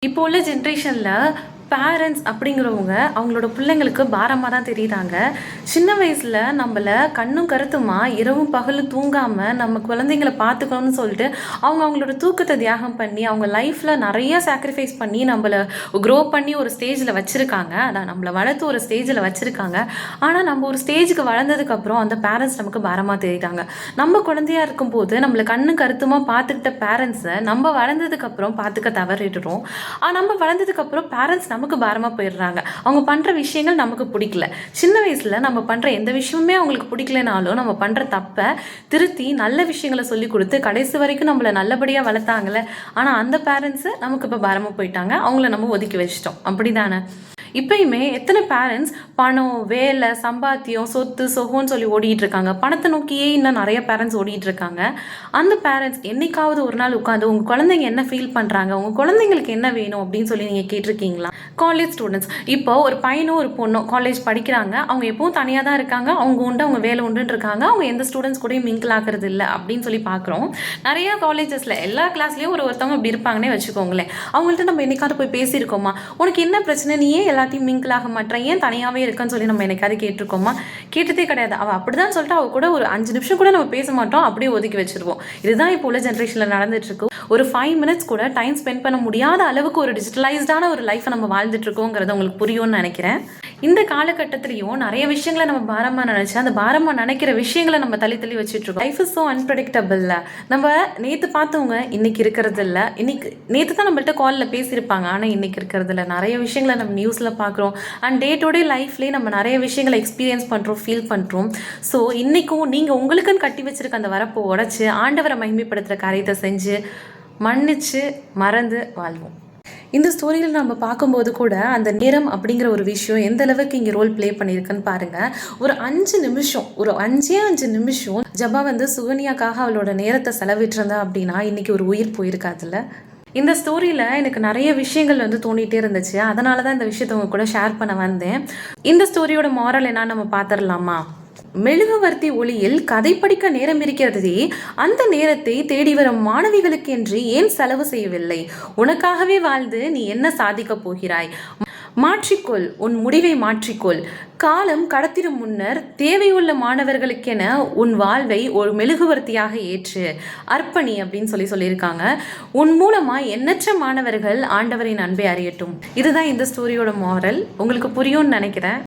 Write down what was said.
இப்போ உள்ள ஜென்ரேஷனில் பேரண்ட்ஸ் அப்படிங்கிறவங்க அவங்களோட பிள்ளைங்களுக்கு பாரமாக தான் தெரியுறாங்க. சின்ன வயசில் நம்மளை கண்ணும் கருத்துமா இரவும் பகலும் தூங்காமல் நம்ம குழந்தைங்கள பார்த்துக்கணும்னு சொல்லிட்டு அவங்களோட தூக்கத்தை தியாகம் பண்ணி அவங்க லைஃப்பில் நிறைய சாக்ரிஃபைஸ் பண்ணி நம்மளை க்ரோ பண்ணி ஒரு ஸ்டேஜில் வச்சுருக்காங்க. அதான் நம்மளை வளர்த்து ஒரு ஸ்டேஜில் வச்சுருக்காங்க. ஆனால் நம்ம ஒரு ஸ்டேஜுக்கு வளர்ந்ததுக்கப்புறம் அந்த பேரண்ட்ஸ் நமக்கு பாரமாக தெரியுறாங்க. நம்ம குழந்தையாக இருக்கும்போது நம்மளை கண்ணும் கருத்துமாக பார்த்துக்கிட்ட பேரண்ட்ஸை நம்ம வளர்ந்ததுக்கப்புறம் பார்த்துக்க தவறிடுறோம். நம்ம வளர்ந்ததுக்கப்புறம் பேரண்ட்ஸ் நமக்கு பாரமாக போயிடுறாங்க. அவங்க பண்ணுற விஷயங்கள் நமக்கு பிடிக்கல. சின்ன வயசில் நம்ம பண்ணுற எந்த விஷயமுமே அவங்களுக்கு பிடிக்கலனாலும் நம்ம பண்ணுற தப்பை திருத்தி நல்ல விஷயங்களை சொல்லி கொடுத்து கடைசி வரைக்கும் நம்மளை நல்லபடியாக வளர்த்தாங்கல்ல. ஆனால் அந்த பேரண்ட்ஸு நமக்கு இப்போ பாரமாக போயிட்டாங்க. அவங்கள நம்ம ஒதுக்கி வச்சிட்டோம். அப்படி தானே? இப்பயுமே எத்தனை பேரண்ட்ஸ் பணம், வேலை, சம்பாத்தியம், சொத்து, சொகம்னு சொல்லி ஓடிட்டு இருக்காங்க. பணத்தை நோக்கியே இன்னும் நிறைய பேரண்ட்ஸ் ஓடிட்டு இருக்காங்க. அந்த பேரண்ட்ஸ் என்னைக்காவது ஒரு நாள் உட்காந்து உங்கள் குழந்தைங்க என்ன ஃபீல் பண்ணுறாங்க, உங்கள் குழந்தைங்களுக்கு என்ன வேணும் அப்படின்னு சொல்லி நீங்கள் கேட்டிருக்கீங்களா? காலேஜ் ஸ்டூடெண்ட்ஸ் இப்போ ஒரு பையனும் ஒரு பொண்ணும் காலேஜ் படிக்கிறாங்க. அவங்க எப்பவும் தனியாக தான் இருக்காங்க. அவங்க உண்டு, அவங்க வேலை உண்டுன்னு இருக்காங்க. அவங்க எந்த ஸ்டூடெண்ட்ஸ் கூடயும் மிங்கிள் ஆகிறது இல்லை அப்படின்னு சொல்லி பார்க்குறோம். நிறையா காலேஜஸில் எல்லா கிளாஸ்லேயும் ஒருத்தவங்க இப்படி இருப்பாங்கன்னே வச்சுக்கோங்களேன். அவங்கள்ட்ட நம்ம என்னைக்காவது போய் பேசியிருக்கோமா? உனக்கு என்ன பிரச்சனை, நீ ஏன் எல்லாத்தையும் மிங்கிள் ஆக மாட்டேன், ஏன் தனியாகவே இருக்குன்னு சொல்லி நம்ம என்னைக்காவது கேட்டிருக்கோமா? கேட்டதே கிடையாது. அவள் அப்படிதான் சொல்லிட்டு அவள் கூட ஒரு 5 நிமிஷம் கூட நம்ம பேச மாட்டோம், அப்படியே ஒதுக்கி வச்சிருவோம். இதுதான் இப்போ உள்ள ஜென்ரேஷனில் நடந்துட்டு இருக்கு. ஒரு 5 மினிட்ஸ் கூட டைம் ஸ்பெண்ட் பண்ண முடியாத அளவுக்கு ஒரு டிஜிட்டலைஸ்டான ஒரு லைஃப்பை நம்ம வாழ்ந்துட்டு இருக்கோங்கிறது உங்களுக்கு புரியும்னு நினைக்கிறேன். இந்த காலகட்டத்திலையும் நிறைய விஷயங்களை நம்ம பாரமாக நினைச்சு அந்த பாரமாக நினைக்கிற விஷயங்களை நம்ம தள்ளி வச்சுட்டு இருக்கோம். லைஃப் இஸ் ஸோ அன்பிரடிக்டபிள்ல. நம்ம நேற்று பார்த்தவங்க இன்னைக்கு இருக்கிறது இல்லை. நேற்று தான் நம்மள்ட்ட காலில் பேசியிருப்பாங்க, ஆனால் இன்னைக்கு இருக்கிறது இல்லை. நிறைய விஷயங்களை நம்ம நியூஸில் பார்க்குறோம். அண்ட் டே டு டே லைஃப்லேயே நம்ம நிறைய விஷயங்களை எக்ஸ்பீரியன்ஸ் பண்ணுறோம், ஃபீல் பண்ணுறோம். ஸோ இன்றைக்கும் நீங்கள் உங்களுக்குன்னு கட்டி வச்சிருக்க அந்த வரப்போ உடைச்சி ஆண்டவரை மகிமைப்படுத்துகிற காரியத்தை செஞ்சு மன்னிச்சு மறந்து வாழ்வோம். இந்த ஸ்டோரியில் நம்ம பார்க்கும்போது கூட அந்த நேரம் அப்படிங்கிற ஒரு விஷயம் எந்த அளவுக்கு இங்கே ரோல் ப்ளே பண்ணியிருக்குன்னு பாருங்கள். ஒரு 5 நிமிஷம், ஒரு 5 நிமிஷம் ஜபா சுகன்யாக்காக அவளோட நேரத்தை செலவிட்டிருந்தா அப்படின்னா இன்றைக்கி ஒரு உயிர் போயிருக்காதுல்ல. இந்த ஸ்டோரியில் எனக்கு நிறைய விஷயங்கள் தோண்டிகிட்டே இருந்துச்சு. அதனால தான் இந்த விஷயத்தை உங்க கூட ஷேர் பண்ண வந்தேன். இந்த ஸ்டோரியோட மாரல் என்ன நம்ம பார்த்துடலாமா? மெழுகுவர்த்தி ஒளியில் கதை படிக்க நேரம் இருக்கிறதே, அந்த நேரத்தை தேடி வரும் மாணவிகளுக்கு என்று ஏன் செலவு செய்யவில்லை? உனக்காகவே வாழ்ந்து நீ என்ன சாதிக்க போகிறாய்? மாற்றிக்கொள், உன் முடிவை மாற்றிக்கொள். காலம் கடத்திடும் முன்னர் தேவையுள்ள மாணவர்களுக்கென உன் வாழ்வை ஒரு மெழுகுவர்த்தியாக ஏற்று அர்ப்பணி அப்படின்னு சொல்லியிருக்காங்க. உன் மூலமா எண்ணற்ற மாணவர்கள் ஆண்டவரின் அன்பை அறியட்டும். இதுதான் இந்த ஸ்டோரியோட மாரல். உங்களுக்கு புரியும்னு நினைக்கிறேன்.